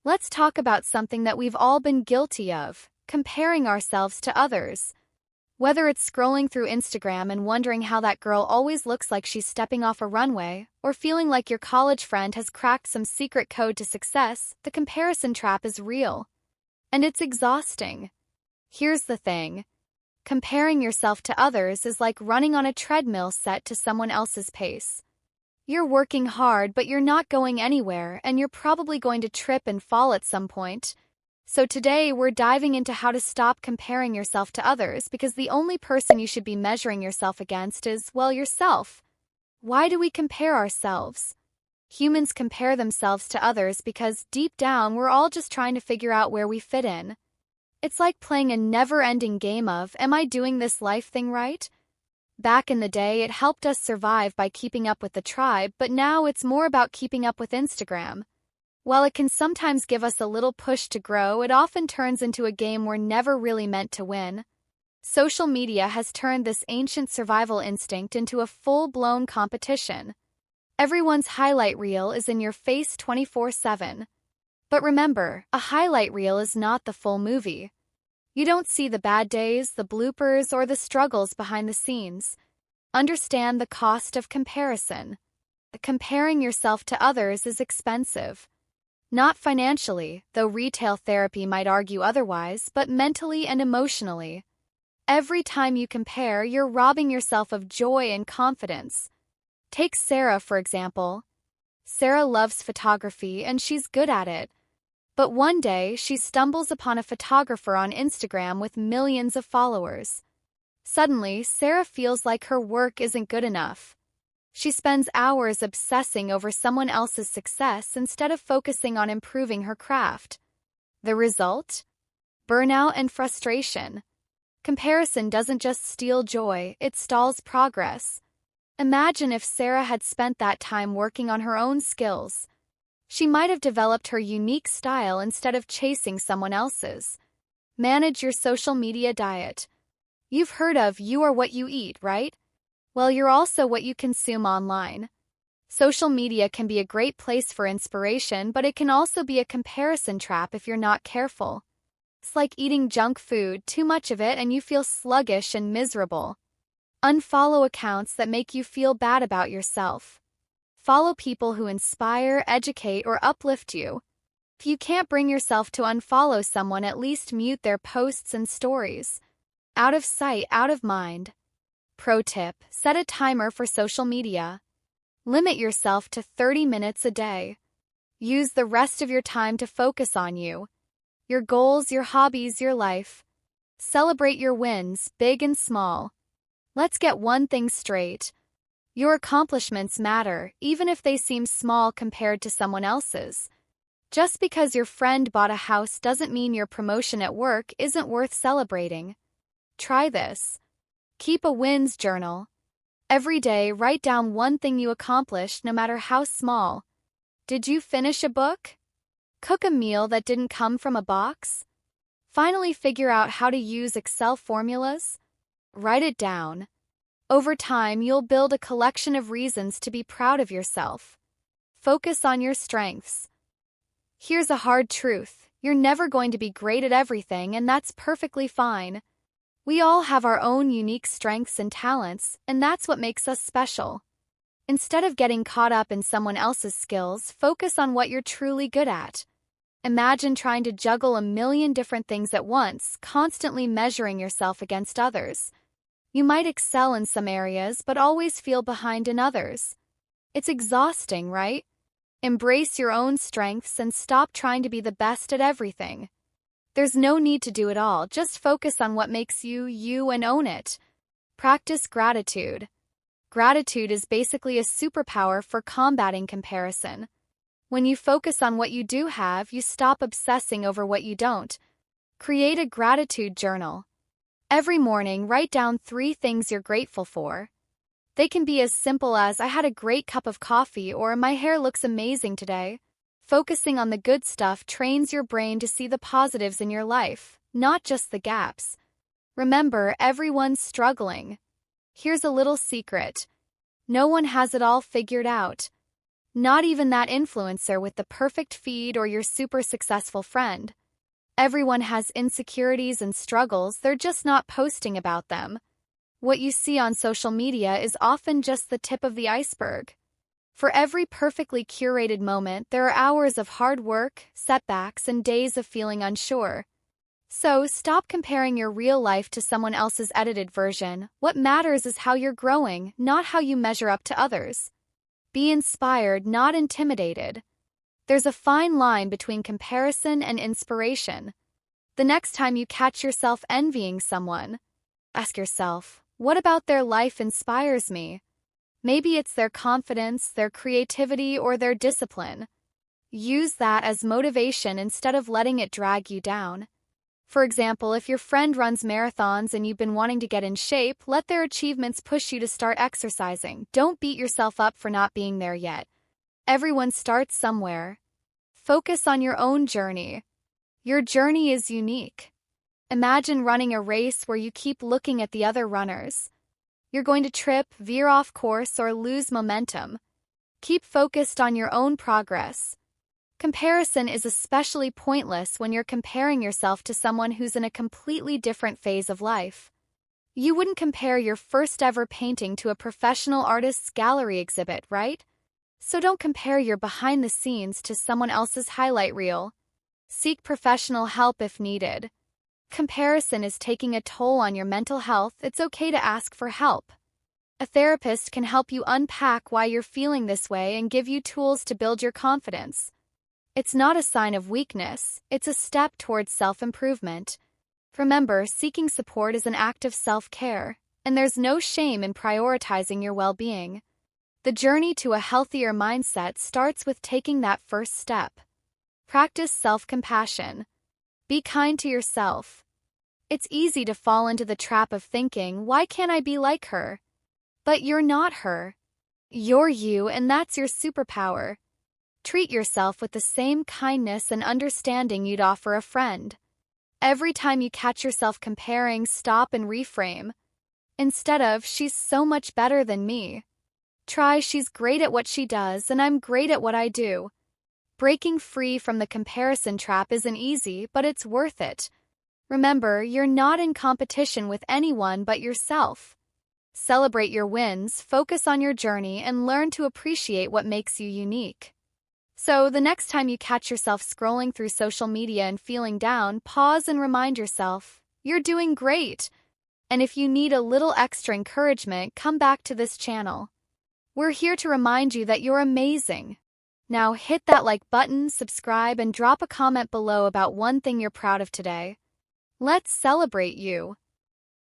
Let's talk about something that we've all been guilty of: comparing ourselves to others. Whether it's scrolling through Instagram and wondering how that girl always looks like she's stepping off a runway, or feeling like your college friend has cracked some secret code to success, the comparison trap is real. And it's exhausting. Here's the thing: comparing yourself to others is like running on a treadmill set to someone else's pace. You're working hard, but you're not going anywhere, and you're probably going to trip and fall at some point. So today we're diving into how to stop comparing yourself to others, because the only person you should be measuring yourself against is, well, yourself. Why do we compare ourselves? Humans compare themselves to others because deep down we're all just trying to figure out where we fit in. It's like playing a never-ending game of, am I doing this life thing right? Back in the day, it helped us survive by keeping up with the tribe, but now it's more about keeping up with Instagram. While it can sometimes give us a little push to grow, it often turns into a game we're never really meant to win. Social media has turned this ancient survival instinct into a full-blown competition. Everyone's highlight reel is in your face 24/7. But remember, a highlight reel is not the full movie. You don't see the bad days, the bloopers, or the struggles behind the scenes. Understand the cost of comparison. Comparing yourself to others is expensive. Not financially, though retail therapy might argue otherwise, but mentally and emotionally. Every time you compare, you're robbing yourself of joy and confidence. Take Sarah, for example. Sarah loves photography and she's good at it. But one day, she stumbles upon a photographer on Instagram with millions of followers. Suddenly, Sarah feels like her work isn't good enough. She spends hours obsessing over someone else's success instead of focusing on improving her craft. The result? Burnout and frustration. Comparison doesn't just steal joy, it stalls progress. Imagine if Sarah had spent that time working on her own skills. She might have developed her unique style instead of chasing someone else's. Manage your social media diet. You've heard of "you are what you eat," right? Well, you're also what you consume online. Social media can be a great place for inspiration, but it can also be a comparison trap if you're not careful. It's like eating junk food, too much of it and you feel sluggish and miserable. Unfollow accounts that make you feel bad about yourself. Follow people who inspire, educate, or uplift you. If you can't bring yourself to unfollow someone, at least mute their posts and stories. Out of sight, out of mind. Pro tip: set a timer for social media. Limit yourself to 30 minutes a day. Use the rest of your time to focus on you. Your goals, your hobbies, your life. Celebrate your wins, big and small. Let's get one thing straight. Your accomplishments matter, even if they seem small compared to someone else's. Just because your friend bought a house doesn't mean your promotion at work isn't worth celebrating. Try this. Keep a wins journal. Every day, write down one thing you accomplished, no matter how small. Did you finish a book? Cook a meal that didn't come from a box? Finally figure out how to use Excel formulas? Write it down. Over time, you'll build a collection of reasons to be proud of yourself. Focus on your strengths. Here's a hard truth: you're never going to be great at everything, and that's perfectly fine. We all have our own unique strengths and talents, and that's what makes us special. Instead of getting caught up in someone else's skills, focus on what you're truly good at. Imagine trying to juggle a million different things at once, constantly measuring yourself against others. You might excel in some areas, but always feel behind in others. It's exhausting, right? Embrace your own strengths and stop trying to be the best at everything. There's no need to do it all, just focus on what makes you, you, and own it. Practice gratitude. Gratitude is basically a superpower for combating comparison. When you focus on what you do have, you stop obsessing over what you don't. Create a gratitude journal. Every morning, write down 3 things you're grateful for. They can be as simple as "I had a great cup of coffee" or "my hair looks amazing today." Focusing on the good stuff trains your brain to see the positives in your life, not just the gaps. Remember, everyone's struggling. Here's a little secret: no one has it all figured out. Not even that influencer with the perfect feed or your super successful friend. Everyone has insecurities and struggles, they're just not posting about them. What you see on social media is often just the tip of the iceberg. For every perfectly curated moment, there are hours of hard work, setbacks, and days of feeling unsure. So, stop comparing your real life to someone else's edited version. What matters is how you're growing, not how you measure up to others. Be inspired, not intimidated. There's a fine line between comparison and inspiration. The next time you catch yourself envying someone, ask yourself, what about their life inspires me? Maybe it's their confidence, their creativity, or their discipline. Use that as motivation instead of letting it drag you down. For example, if your friend runs marathons and you've been wanting to get in shape, let their achievements push you to start exercising. Don't beat yourself up for not being there yet. Everyone starts somewhere. Focus on your own journey. Your journey is unique. Imagine running a race where you keep looking at the other runners. You're going to trip, veer off course, or lose momentum. Keep focused on your own progress. Comparison is especially pointless when you're comparing yourself to someone who's in a completely different phase of life. You wouldn't compare your first ever painting to a professional artist's gallery exhibit, right? So don't compare your behind the scenes to someone else's highlight reel. Seek professional help if needed. Comparison is taking a toll on your mental health. It's okay to ask for help. A therapist can help you unpack why you're feeling this way and give you tools to build your confidence. It's not a sign of weakness, it's a step towards self-improvement. Remember, seeking support is an act of self-care, and there's no shame in prioritizing your well-being. The journey to a healthier mindset starts with taking that first step. Practice self-compassion. Be kind to yourself. It's easy to fall into the trap of thinking, why can't I be like her? But you're not her. You're you, and that's your superpower. Treat yourself with the same kindness and understanding you'd offer a friend. Every time you catch yourself comparing, stop and reframe. Instead of, she's so much better than me. Try, she's great at what she does and I'm great at what I do. Breaking free from the comparison trap isn't easy, but it's worth it. Remember, you're not in competition with anyone but yourself. Celebrate your wins, focus on your journey, and learn to appreciate what makes you unique. So, the next time you catch yourself scrolling through social media and feeling down, pause and remind yourself, you're doing great. And if you need a little extra encouragement, come back to this channel. We're here to remind you that you're amazing. Now hit that like button, subscribe, and drop a comment below about one thing you're proud of today. Let's celebrate you.